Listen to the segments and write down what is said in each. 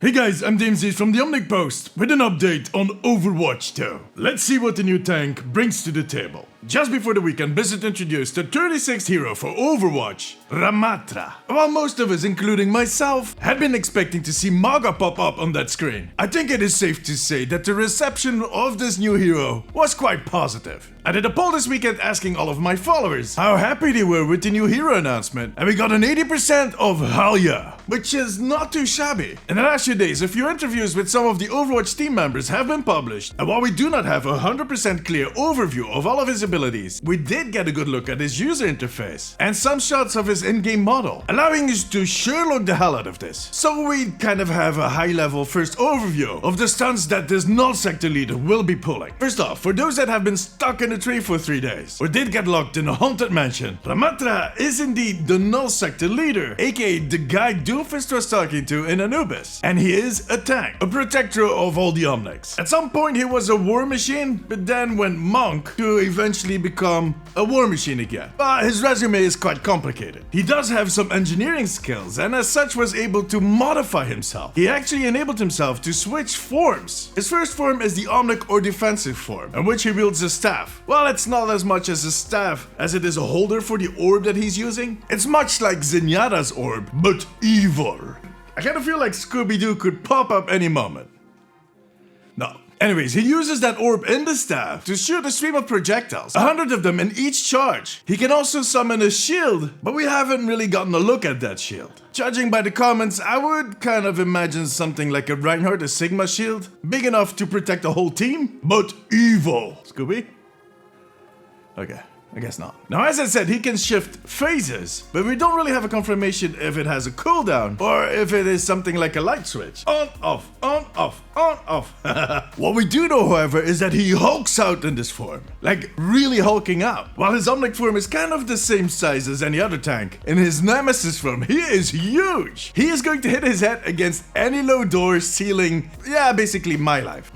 Hey guys, I'm Damesy from the Omnic Post with an update on Overwatch 2. Let's see what the new tank brings to the table. Just before the weekend, Blizzard introduced the 36th hero for Overwatch, Ramattra. While most of us, including myself, had been expecting to see Maga pop up on that screen, I think it is safe to say that the reception of this new hero was quite positive. I did a poll this weekend asking all of my followers how happy they were with the new hero announcement, and we got an 80% of hell yeah, which is not too shabby. In the last few days, a few interviews with some of the Overwatch team members have been published, and while we do not have a 100% clear overview of all of his abilities, we did get a good look at his user interface and some shots of his in-game model, allowing us to sherlock the hell out of this. So we kind of have a high-level first overview of the stunts that this null sector leader will be pulling. First off, for those that have been stuck in a tree for 3 days, or did get locked in a haunted mansion, Ramattra is indeed the null sector leader, aka the guy Doomfist was talking to in Anubis. And he is a tank, a protector of all the Omnics. At some point he was a war machine, but then went monk to eventually become a war machine again. But his resume is quite complicated. He does have some engineering skills, and as such was able to modify himself. He actually enabled himself to switch forms. His first form is the Omnic or defensive form, in which he wields a staff. Well, it's not as much as a staff as it is a holder for the orb that he's using. It's much like Zenyatta's orb, but evil. I kind of feel like Scooby-Doo could pop up any moment. No. Anyways, he uses that orb in the staff to shoot a stream of projectiles, 100 of them in each charge. He can also summon a shield, but we haven't really gotten a look at that shield. Judging by the comments, I would kind of imagine something like a Reinhardt or Sigma shield, big enough to protect the whole team, but evil. Scooby? Okay. I guess not. Now, as I said, he can shift phases, but we don't really have a confirmation if it has a cooldown or if it is something like a light switch. On, off, on, off, on, off. What we do know, however, is that he hulks out in this form. Like, really hulking out. While his Omnic form is kind of the same size as any other tank, in his Nemesis form, he is huge. He is going to hit his head against any low door, ceiling, yeah, basically my life.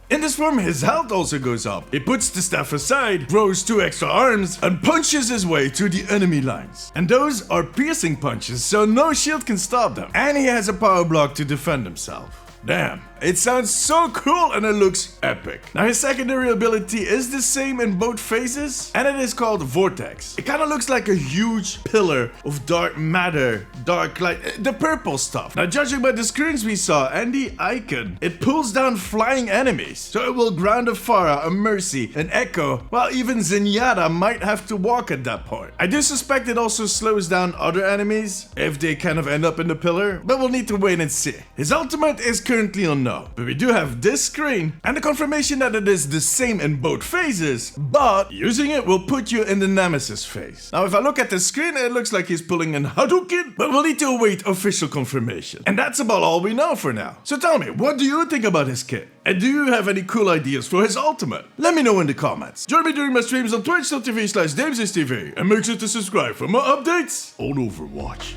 In this form, his health also goes up. He puts the staff aside, grows 2 extra arms, and punches his way to the enemy lines. And those are piercing punches, so no shield can stop them. And he has a power block to defend himself. Damn, it sounds so cool and it looks epic. Now, his secondary ability is the same in both phases, and it is called Vortex. It kind of looks like a huge pillar of dark matter, dark light, the purple stuff. Now, judging by the screens we saw and the icon, it pulls down flying enemies. So it will ground a Pharah, a Mercy, an Echo, while even Zenyatta might have to walk at that point. I do suspect it also slows down other enemies if they kind of end up in the pillar, but we'll need to wait and see. His ultimate is currently unknown, but we do have this screen and the confirmation that it is the same in both phases, but using it will put you in the Nemesis phase. Now, if I look at the screen, it looks like he's pulling an Hadouken, but we'll need to await official confirmation. And that's about all we know for now. So tell me, what do you think about his kit? And do you have any cool ideas for his ultimate? Let me know in the comments. Join me during my streams on twitch.tv/DamesysTV and make sure to subscribe for more updates on Overwatch.